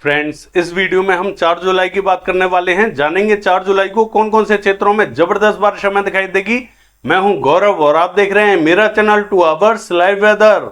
Friends, इस video में हम 4 जुलाई की बात करने वाले हैं। जानेंगे 4 जुलाई को कौन कौन से क्षेत्रों में जबरदस्त बारिश हमें दिखाई देगी। मैं हूं गौरव और आप देख रहे हैं मेरा चैनल 2 आवर्स लाइव वेदर।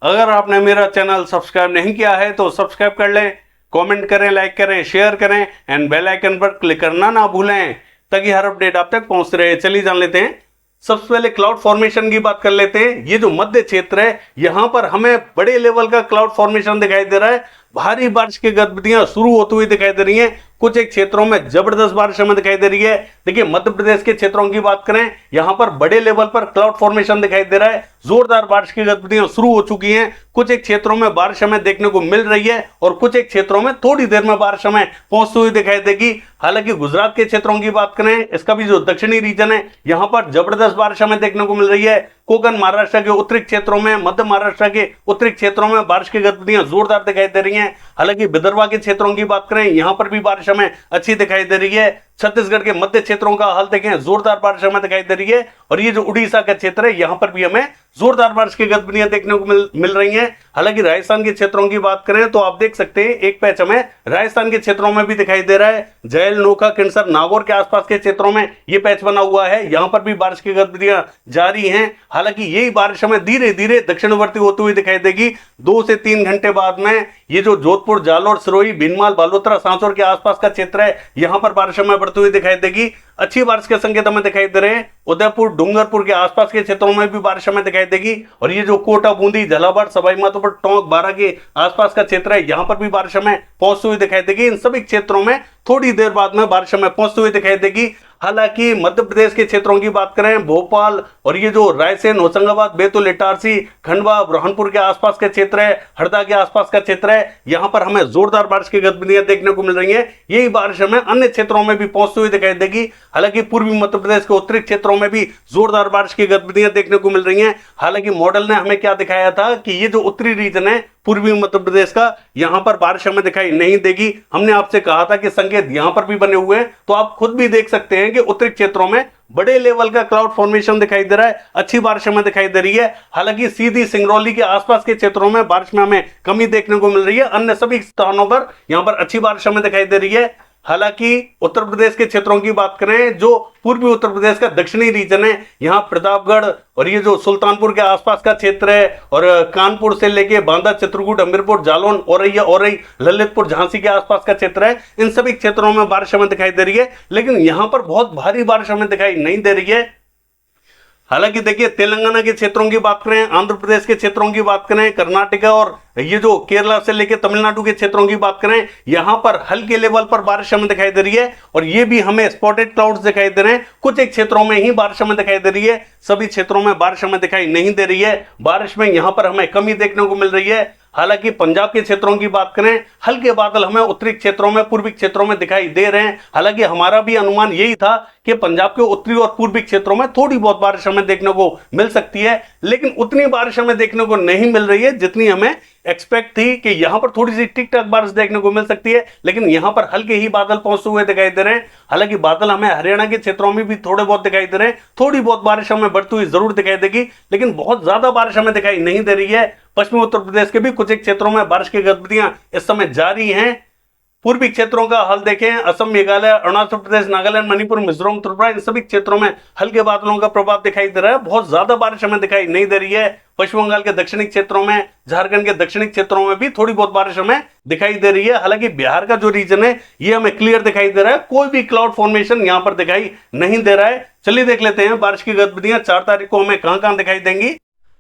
अगर आपने मेरा चैनल सब्सक्राइब नहीं किया है तो सब्सक्राइब कर लें, कमेंट करें, लाइक करें, शेयर करें एंड बेल आइकन पर क्लिक करना ना भूलें ताकि हर अपडेट आप तक पहुंच रहे। चलिए जान लेते हैं। सबसे पहले क्लाउड फॉर्मेशन की बात कर लेते हैं। ये जो मध्य क्षेत्र है, यहां पर हमें बड़े लेवल का क्लाउड फॉर्मेशन दिखाई दे रहा है। भारी बारिश की गतिविधियां शुरू होती हुई दिखाई दे रही हैं। कुछ एक क्षेत्रों में जबरदस्त बारिश हमें दिखाई दे रही है। देखिए, मध्य प्रदेश के क्षेत्रों की बात करें, यहां पर बड़े लेवल पर क्लाउड फॉर्मेशन दिखाई दे रहा है। जोरदार बारिश की गतिविधियां शुरू हो चुकी हैं। कुछ एक क्षेत्रों में बारिश हमें देखने को मिल रही है और कुछ एक क्षेत्रों में थोड़ी देर में बारिश हमें पहुंचती हुई दिखाई देगी। हालांकि गुजरात के क्षेत्रों की बात करें, इसका भी जो दक्षिणी रीजन है, यहां पर जबरदस्त बारिश हमें देखने को मिल रही है। कोकण महाराष्ट्र के उत्तरी क्षेत्रों में, मध्य महाराष्ट्र के उत्तरी क्षेत्रों में बारिश की गतिविधियां जोरदार दिखाई दे रही हैं। हालांकि विदर्भ के क्षेत्रों की बात करें, यहां पर भी बारिश हमें अच्छी दिखाई दे रही है। छत्तीसगढ़ के मध्य क्षेत्रों का हाल देखें, जोरदार बारिश हमें दिखाई दे रही है। और ये जो उड़ीसा का क्षेत्र है, यहां पर भी हमें जोरदार बारिश की गतिविधियां देखने को मिल रही हैं। हालांकि राजस्थान के क्षेत्रों की बात करें तो आप देख सकते हैं, एक पैच हमें राजस्थान के क्षेत्रों में भी दिखाई दे रहा है। जैल, नोखा, किनसर, नागौर के आसपास के क्षेत्रों में ये पैच बना हुआ है। यहां पर भी बारिश की गतिविधियां जारी हैं। हालांकि यही बारिश हमें धीरे धीरे दक्षिणवर्ती होती हुई दिखाई देगी। 2 से 3 घंटे बाद में ये जो जोधपुर, जालोर, सिरोही, भीनमाल, बालोतरा, सांचौर के आसपास का क्षेत्र है, यहां पर बारिश हमें बढ़ती हुई दिखाई देगी। अच्छी बारिश के संकेत हमें दिखाई दे रहे हैं। उदयपुर, डूंगरपुर के आसपास के क्षेत्रों में भी बारिश हमें दिखाई देगी। और ये जो कोटा, बूंदी, झालावाड़, सवाई माधोपुर, टोंक, बारा के आसपास का क्षेत्र है, यहां पर भी बारिश हमें पहुंचती हुई दिखाई देगी। इन सभी क्षेत्रों में थोड़ी देर बाद में बारिश हमें पहुंचती हुई दिखाई देगी। हालांकि मध्य प्रदेश के क्षेत्रों की बात करें, भोपाल और ये जो रायसेन, होशंगाबाद, बैतूल, इटारसी, खंडवा, बुरहानपुर के आसपास का क्षेत्र है, हरदा के आसपास का क्षेत्र है, यहां पर हमें जोरदार बारिश की गतिविधियां देखने को मिल रही है। यही बारिश हमें अन्य क्षेत्रों में भी पहुंचती हुई दिखाई देगी। हालांकि पूर्वी मध्य प्रदेश के उत्तरी क्षेत्रों में भी जोरदार बारिश की गतिविधियां देखने को मिल रही हैं। हालांकि मॉडल ने हमें क्या दिखाया था कि ये जो उत्तरी रीजन है पूर्वी मध्य प्रदेश का, यहां पर बारिश हमें दिखाई नहीं देगी। हमने आपसे कहा था कि संकेत यहां पर भी बने हुए हैं, तो आप खुद भी देख सकते हैं कि उत्तरी क्षेत्रों में बड़े लेवल का क्लाउड फॉर्मेशन दिखाई दे रहा है। अच्छी बारिश हमें दिखाई दे रही है। हालांकि सीधी सिंगरौली के आसपास के क्षेत्रों में बारिश में हमें कमी देखने को मिल रही है। अन्य सभी स्थानों पर यहां पर अच्छी बारिश हमें दिखाई दे रही है। हालांकि उत्तर प्रदेश के क्षेत्रों की बात करें, जो पूर्वी उत्तर प्रदेश का दक्षिणी रीजन है, यहाँ प्रतापगढ़ और ये जो सुल्तानपुर के आसपास का क्षेत्र है और कानपुर से लेके बांदा, चित्रकूट, हमीरपुर, जालौन, औरई, ललितपुर, झांसी के आसपास का क्षेत्र है, इन सभी क्षेत्रों में बारिश हमें दिखाई दे रही है। लेकिन यहाँ पर बहुत भारी बारिश हमें दिखाई नहीं दे रही है। हालांकि देखिए, तेलंगाना के क्षेत्रों की बात करें, आंध्र प्रदेश के क्षेत्रों की बात करें, कर्नाटक और ये जो केरला से लेकर तमिलनाडु के क्षेत्रों की बात करें, यहां पर हल्के लेवल पर बारिश हमें दिखाई दे रही है। और ये भी हमें स्पॉटेड क्लाउड्स दिखाई दे रहे हैं। कुछ एक क्षेत्रों में ही बारिश हमें दिखाई दे रही है, सभी क्षेत्रों में बारिश हमें दिखाई नहीं दे रही है। बारिश में यहां पर हमें कमी देखने को मिल रही है। हालांकि पंजाब के क्षेत्रों की बात करें, हल्के बादल हमें उत्तरी क्षेत्रों में, पूर्वी क्षेत्रों में दिखाई दे रहे हैं। हालांकि हमारा भी अनुमान यही था कि पंजाब के उत्तरी और पूर्वी क्षेत्रों में थोड़ी बहुत बारिश हमें देखने को मिल सकती है, लेकिन उतनी बारिश हमें देखने को नहीं मिल रही है जितनी हमें एक्सपेक्ट थी कि यहां पर थोड़ी सी टिक टाक बारिश देखने को मिल सकती है। लेकिन यहां पर हल्के ही बादल पहुंचते हुए दिखाई दे रहे हैं। हालांकि बादल हमें हरियाणा के क्षेत्रों में भी थोड़े बहुत दिखाई दे रहे हैं। थोड़ी बहुत बारिश हमें बढ़ती हुई जरूर दिखाई देगी, लेकिन बहुत ज्यादा बारिश हमें दिखाई नहीं दे रही है। पश्चिमी उत्तर प्रदेश के भी कुछ एक क्षेत्रों में बारिश की गतिविधियां इस समय जारी हैं। पूर्वी क्षेत्रों का हाल देखें, असम, मेघालय, अरुणाचल प्रदेश, नागालैंड, मणिपुर, मिजोरम, त्रिपुरा, इन सभी क्षेत्रों में हल्के बादलों का प्रभाव दिखाई दे रहा है। बहुत ज्यादा बारिश हमें दिखाई नहीं दे रही है। पश्चिम बंगाल के दक्षिणी क्षेत्रों में, झारखंड के दक्षिणी क्षेत्रों में भी थोड़ी बहुत बारिश हमें दिखाई दे रही है। हालांकि बिहार का जो रीजन है, ये हमें क्लियर दिखाई दे रहा है। कोई भी क्लाउड फॉर्मेशन यहां पर दिखाई नहीं दे रहा है। चलिए देख लेते हैं बारिश की गतिविधियां 4 तारीख को हमें कहां कहां दिखाई देंगी।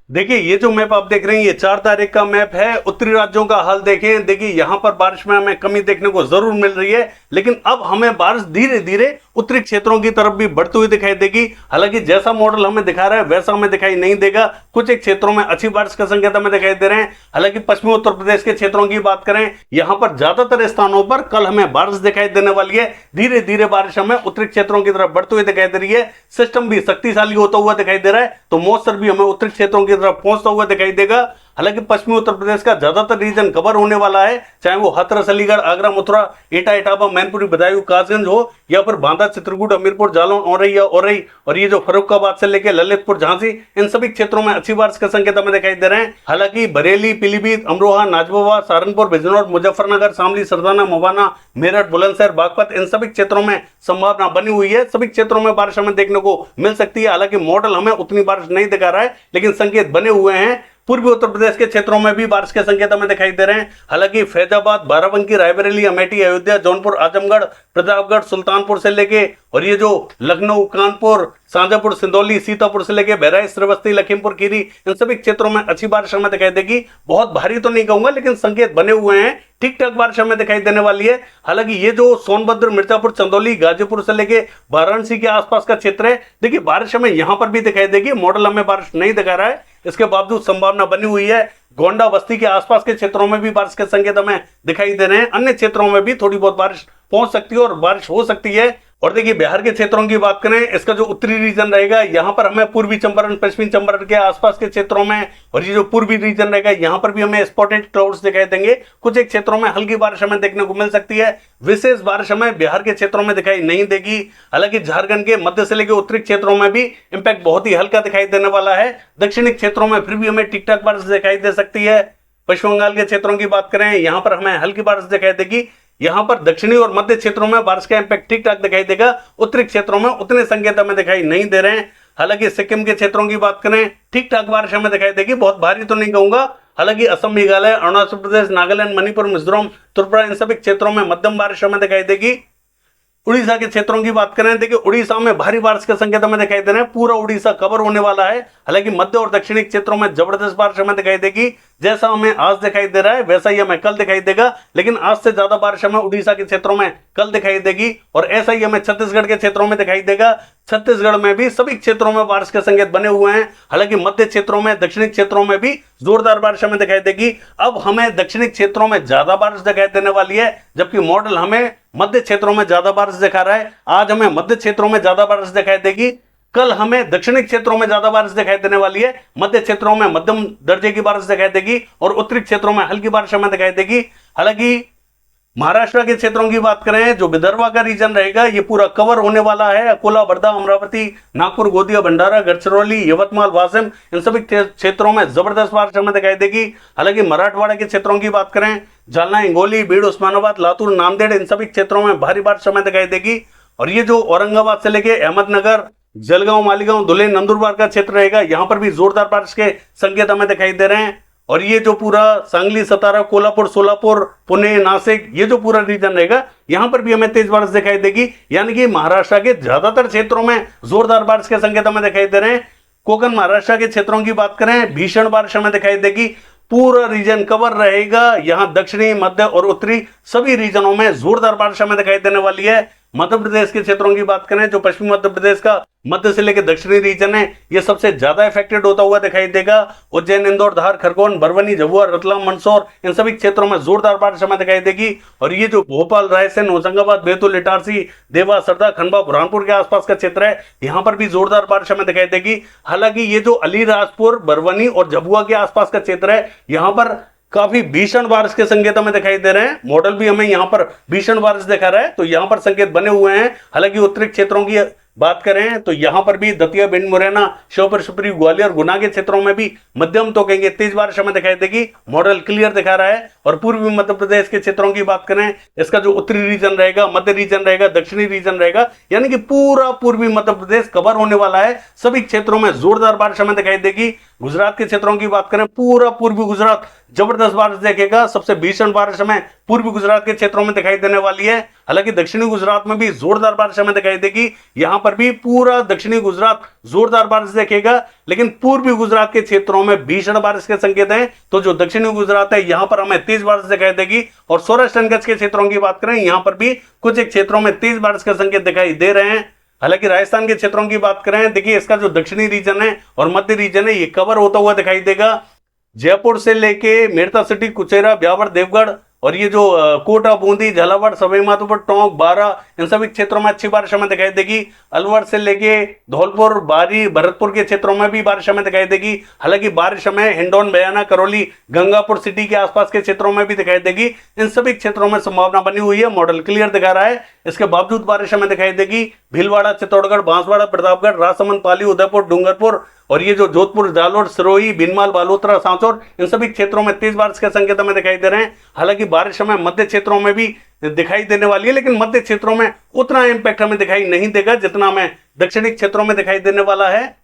देखिए, ये जो मैप आप देख रहे हैं, ये 4 तारीख का मैप है। उत्तरी राज्यों का हाल देखें। देखिए, यहां पर बारिश में हमें कमी देखने को जरूर मिल रही है, लेकिन अब हमें बारिश धीरे धीरे उत्तरी क्षेत्रों की तरफ भी बढ़ती हुई दिखाई देगी। हालांकि जैसा मॉडल हमें दिखा रहा है वैसा हमें दिखाई नहीं देगा। कुछ एक क्षेत्रों में अच्छी बारिश का संकेत हमें दिखाई दे रहे हैं। हालांकि पश्चिमी उत्तर प्रदेश के क्षेत्रों की बात करें, यहां पर ज्यादातर स्थानों पर कल हमें बारिश दिखाई देने वाली है। धीरे धीरे बारिश हमें उत्तरी क्षेत्रों की तरफ बढ़ती हुई दिखाई दे रही है। सिस्टम भी शक्तिशाली होता हुआ दिखाई दे रहा है, तो मॉइस्चर भी हमें उत्तरी क्षेत्रों की की तरफ पहुंचता हुआ दिखाई देगा। हालांकि पश्चिमी उत्तर प्रदेश का ज्यादातर रीजन कवर होने वाला है, चाहे वो हाथरस, अलीगढ़, आगरा, मथुरा, एटा, इटावा, मैनपुरी, बदायूं, कासगंज हो, या फिर बांदा, चित्रकूट, हमीरपुर, जालौन, औरैया, औरई और ये जो फर्रुखाबाद से लेके ललितपुर, झांसी, इन सभी क्षेत्रों में अच्छी बारिश के संकेत हमें दिखाई दे रहे हैं। हालांकि बरेली, पीलीभीत, अमरोहा, नाजबोवा, सहारनपुर, बिजनौर, मुजफ्फरनगर, शामली, सरदाना, मोबाना, मेरठ, बुलंदशहर, बागपत, इन सभी क्षेत्रों में संभावना बनी हुई है। सभी क्षेत्रों में बारिश हमें देखने को मिल सकती है। हालांकि मॉडल हमें उतनी बारिश नहीं दिखा रहा है, लेकिन संकेत बने हुए हैं। पूर्वी उत्तर प्रदेश के क्षेत्रों में भी बारिश के संकेत हमें दिखाई दे रहे हैं। हालांकि फैजाबाद, बाराबंकी, रायबरेली, अमेठी, अयोध्या, जौनपुर, आजमगढ़, प्रतापगढ़, सुल्तानपुर से लेके और ये जो लखनऊ, कानपुर, शाजापुर, सिंदौली, सीतापुर से लेके बहराइच, श्रावस्ती, लखीमपुर खीरी, इन सभी क्षेत्रों में अच्छी बारिश हमें दिखाई देगी। बहुत भारी तो नहीं कहूंगा, लेकिन संकेत बने हुए हैं, ठीक ठाक बारिश हमें दिखाई देने वाली है। हालांकि ये जो सोनभद्र, मिर्जापुर, चंदौली, गाजीपुर से लेके वाराणसी के आसपास का क्षेत्र है, देखिए बारिश हमें यहां पर भी दिखाई देगी। मॉडल हमें बारिश नहीं दिखा रहा है, इसके बावजूद संभावना बनी हुई है। गोंडा, बस्ती के आसपास के क्षेत्रों में भी बारिश के संकेत हमें दिखाई दे रहे हैं। अन्य क्षेत्रों में भी थोड़ी बहुत बारिश पहुंच सकती है और बारिश हो सकती है। और देखिए बिहार के क्षेत्रों की बात करें, इसका जो उत्तरी रीजन रहेगा, यहां पर हमें पूर्वी चंपारण, पश्चिमी चंपारण के आसपास के क्षेत्रों में, और ये जो पूर्वी रीजन रहेगा, यहां पर भी हमें स्पॉटेड क्लाउड्स दिखाई देंगे। कुछ एक क्षेत्रों में हल्की बारिश हमें देखने को मिल सकती है। विशेष बारिश हमें बिहार के क्षेत्रों में दिखाई नहीं देगी। हालांकि झारखंड के मध्य से लेकर उत्तरी क्षेत्रों में भी इंपैक्ट बहुत ही हल्का दिखाई देने वाला है। दक्षिणी क्षेत्रों में फिर भी हमें ठीक ठाक बारिश दिखाई दे सकती है। पश्चिम बंगाल के क्षेत्रों की बात करें, यहां पर हमें हल्की बारिश दिखाई देगी। यहां पर दक्षिणी और मध्य क्षेत्रों में बारिश का इंपैक्ट ठीक ठाक दिखाई देगा। उत्तरी क्षेत्रों में उतने संकेत हमें दिखाई नहीं दे रहे हैं। हालांकि सिक्किम के क्षेत्रों की बात करें, ठीक ठाक बारिश हमें दिखाई देगी, बहुत भारी तो नहीं कहूंगा। हालांकि असम, मेघालय, अरुणाचल प्रदेश, नागालैंड, मणिपुर, मिजोरम, त्रिपुरा, इन सभी क्षेत्रों में मध्यम बारिश हमें दिखाई देगी। उड़ीसा के क्षेत्रों की बात करें, देखिए उड़ीसा में भारी बारिश के संकेत हमें दिखाई दे रहे हैं। पूरा उड़ीसा कवर होने वाला है। हालांकि मध्य और दक्षिणी क्षेत्रों में जबरदस्त बारिश हमें दिखाई देगी। जैसा हमें आज दिखाई दे रहा है वैसा ही हमें कल दिखाई देगा, लेकिन आज से ज्यादा बारिश हमें उड़ीसा के क्षेत्रों में कल दिखाई देगी। और ऐसा ही हमें छत्तीसगढ़ के क्षेत्रों में दिखाई देगा। छत्तीसगढ़ में भी सभी क्षेत्रों में बारिश के संकेत बने हुए हैं। हालांकि मध्य क्षेत्रों में, दक्षिणी क्षेत्रों में भी जोरदार बारिश हमें दिखाई देगी। अब हमें दक्षिणी क्षेत्रों में ज्यादा बारिश दिखाई देने वाली है, जबकि मॉडल हमें मध्य क्षेत्रों में ज्यादा बारिश दिखा रहा है। आज हमें मध्य क्षेत्रों में ज्यादा बारिश दिखाई देगी, कल हमें दक्षिणी क्षेत्रों में ज्यादा बारिश दिखाई देने वाली है। मध्य क्षेत्रों में मध्यम दर्जे की बारिश दिखाई देगी और उत्तरी क्षेत्रों में हल्की बारिश हमें दिखाई देगी। हालांकि महाराष्ट्र के क्षेत्रों की बात करें, जो विदर्भा का रीजन रहेगा, ये पूरा कवर होने वाला है। अकोला, वर्धा, अमरावती, नागपुर, गोंदिया, भंडारा, गढ़चिरौली, यवतमाल, वाशिम, इन सभी क्षेत्रों में जबरदस्त बारिश हमें दिखाई देगी। हालांकि मराठवाड़ा के क्षेत्रों की बात करें, जालना, हिंगोली, बीड़, उस्मानाबाद, लातूर, नांदेड़, इन सभी क्षेत्रों में भारी बारिश हमें दिखाई देगी। और ये जो औरंगाबाद से लेके अहमदनगर, जलगांव, मालीगांव, धुले, नंदुरबार का क्षेत्र रहेगा, यहां पर भी जोरदार बारिश के संकेत हमें दिखाई दे रहे हैं। और ये जो पूरा सांगली, सतारा, कोल्हापुर, सोलापुर, पुणे, नासिक, ये जो पूरा रीजन रहेगा, यहां पर भी हमें तेज बारिश दिखाई देगी। यानी कि महाराष्ट्र के ज्यादातर क्षेत्रों में जोरदार बारिश के संकेत हमें दिखाई दे रहे हैं। कोकण, महाराष्ट्र के क्षेत्रों की बात करें, भीषण बारिश हमें दिखाई देगी। पूरा रीजन कवर रहेगा। यहां दक्षिणी, मध्य और उत्तरी सभी रीजनों में जोरदार बारिश हमें दिखाई देने वाली है। मध्य प्रदेश के क्षेत्रों की बात करें, जो पश्चिमी मध्य प्रदेश का मध्य से लेकर दक्षिणी रीजन है, ये सबसे ज्यादा इफेक्टेड होता हुआ दिखाई देगा। उज्जैन, इंदौर, धार, खरगोन, बरवनी, झबुआ, रतलाम, मंदसौर, इन सभी क्षेत्रों में जोरदार बारिश हमें दिखाई देगी। और ये जो भोपाल, रायसेन, होशंगाबाद, बैतूल, इटारसी, देवा, सरदा, खंडवा, बुरहानपुर के आसपास का क्षेत्र है, यहाँ पर भी जोरदार बारिश हमें दिखाई देगी। हालांकि ये जो अलीराजपुर, बरवनी और झबुआ के आसपास का क्षेत्र है, यहाँ पर काफी भीषण बारिश के संकेत हमें दिखाई दे रहे हैं। मॉडल भी हमें यहां पर भीषण बारिश दिखा रहा है, तो यहां पर संकेत बने हुए हैं। हालांकि उत्तरी क्षेत्रों की बात करें तो यहां पर भी दतिया, भिंड, मुरैना, श्योपुर, शिवपुरी, ग्वालियर, गुना के क्षेत्रों में भी मध्यम तो कहेंगे तेज बारिश हमें दिखाई देगी। मॉडल क्लियर दिखा रहा है। और पूर्वी मध्य प्रदेश के क्षेत्रों की बात करें, इसका जो उत्तरी रीजन रहेगा, मध्य रीजन रहेगा, दक्षिणी रीजन रहेगा, यानी कि पूरा पूर्वी मध्य प्रदेश कवर होने वाला है। सभी क्षेत्रों में जोरदार बारिश हमें दिखाई देगी। गुजरात के क्षेत्रों की बात करें, पूरा पूर्वी गुजरात जबरदस्त बारिश देखेगा। सबसे भीषण बारिश हमें पूर्वी गुजरात के क्षेत्रों में दिखाई देने वाली है। हालांकि दक्षिणी गुजरात में भी जोरदार बारिश हमें दिखाई देगी। यहां पर भी पूरा दक्षिणी गुजरात जोरदार बारिश देखेगा, लेकिन पूर्वी गुजरात के क्षेत्रों में भीषण बारिश के संकेत हैं। तो जो दक्षिणी गुजरात है, यहां पर हमें तेज बारिश दिखाई देगी। और सौराष्ट्र एंड कच्छ के क्षेत्रों की बात करें, यहां पर भी कुछ एक क्षेत्रों में तेज बारिश के संकेत दिखाई दे रहे हैं। हालांकि राजस्थान के क्षेत्रों की बात करें, देखिए इसका जो दक्षिणी रीजन है और मध्य रीजन है, ये कवर होता हुआ दिखाई देगा। जयपुर से लेके मेरठा सिटी, कुचेरा, ब्यावर, देवगढ़ और ये जो कोटा, बूंदी, झालावाड़, सवाई माधोपुर, टोंक, बारा, इन सभी क्षेत्रों में अच्छी बारिश हमें दिखाई देगी। अलवर से लेके धौलपुर, बारी, भरतपुर के क्षेत्रों में भी बारिश हमें दिखाई देगी। हालांकि बारिश हमें हिंडौन, बयाना, करौली, गंगापुर सिटी के आसपास के क्षेत्रों में भी दिखाई देगी। इन सभी क्षेत्रों में संभावना बनी हुई है, मॉडल क्लियर दिखा रहा है। इसके बावजूद बारिश हमें दिखाई देगी भीलवाड़ा, चित्तौड़गढ़, बांसवाड़ा, प्रतापगढ़, राजसमंद, पाली, उदयपुर, डूंगरपुर और ये जो जोधपुर, जालोर, सिरोही, भीनमाल, बालोतरा, सांचौर, इन सभी क्षेत्रों में तेज बारिश के संकेत हमें दिखाई दे रहे हैं। हालांकि बारिश हमें मध्य क्षेत्रों में भी दिखाई देने वाली है, लेकिन मध्य क्षेत्रों में उतना इंपैक्ट हमें दिखाई नहीं देगा जितना हमें दक्षिणी क्षेत्रों में दिखाई देने वाला है।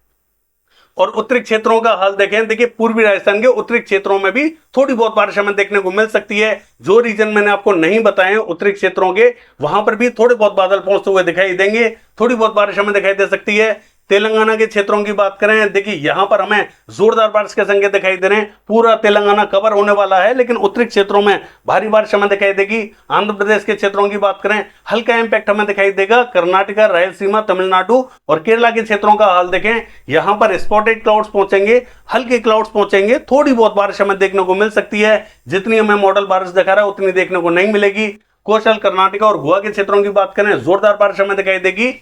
और उत्तरी क्षेत्रों का हाल देखें, देखिए पूर्वी राजस्थान के उत्तरी क्षेत्रों में भी थोड़ी बहुत बारिश हमें देखने को मिल सकती है। जो रीजन मैंने आपको नहीं बताए उत्तरी क्षेत्रों के, वहां पर भी थोड़े बहुत बादल पहुंचते हुए दिखाई देंगे, थोड़ी बहुत बारिश हमें दिखाई दे सकती है। तेलंगाना के क्षेत्रों की बात करें, देखिए यहां पर हमें जोरदार बारिश के संकेत दिखाई दे रहे हैं। पूरा तेलंगाना कवर होने वाला है, लेकिन उत्तरी क्षेत्रों में भारी बारिश हमें दिखाई देगी। आंध्र प्रदेश के क्षेत्रों की बात करें, हल्का इंपैक्ट हमें दिखाई देगा। कर्नाटका, रायलसीमा, तमिलनाडु और केरला के क्षेत्रों का हाल देखें, यहां पर स्पॉटेड क्लाउड्स पहुंचेंगे, हल्के क्लाउड्स पहुंचेंगे, थोड़ी बहुत बारिश हमें देखने को मिल सकती है। जितनी हमें मॉडल बारिश दिखा रहा है उतनी देखने को नहीं मिलेगी। कोस्टल कर्नाटका और गोवा के क्षेत्रों की बात करें, जोरदार बारिश हमें दिखाई देगी।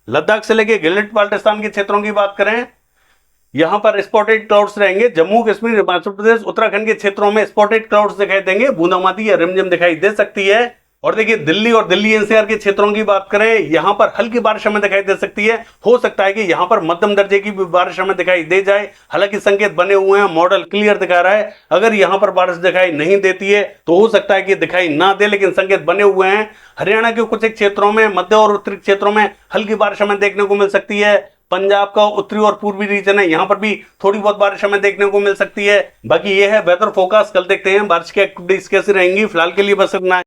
लद्दाख से लेके गिलगित बाल्टिस्तान के क्षेत्रों की बात करें, यहां पर स्पॉटेड क्लाउड्स रहेंगे। जम्मू कश्मीर, हिमाचल प्रदेश, उत्तराखंड के क्षेत्रों में स्पॉटेड क्लाउड्स दिखाई देंगे, बूंदाबांदी या रिमझिम दिखाई दे सकती है। और देखिए दिल्ली और दिल्ली एनसीआर के क्षेत्रों की बात करें, यहां पर हल्की बारिश हमें दिखाई दे सकती है। हो सकता है कि यहां पर मध्यम दर्जे की भी बारिश हमें दिखाई दे जाए। हालांकि संकेत बने हुए हैं, मॉडल क्लियर दिखा रहा है। अगर यहां पर बारिश दिखाई नहीं देती है तो हो सकता है कि दिखाई ना दे, लेकिन संकेत बने हुए हैं। हरियाणा के कुछ क्षेत्रों में, मध्य और उत्तरी क्षेत्रों में हल्की बारिश हमें देखने को मिल सकती है। पंजाब का उत्तरी और पूर्वी रीजन है, यहां पर भी थोड़ी बहुत बारिश हमें देखने को मिल सकती है। बाकी ये है वेदर फोरकास्ट। कल देखते हैं बारिश की एक्टिविटीज कैसी रहेंगी। फिलहाल के लिए बस इतना है।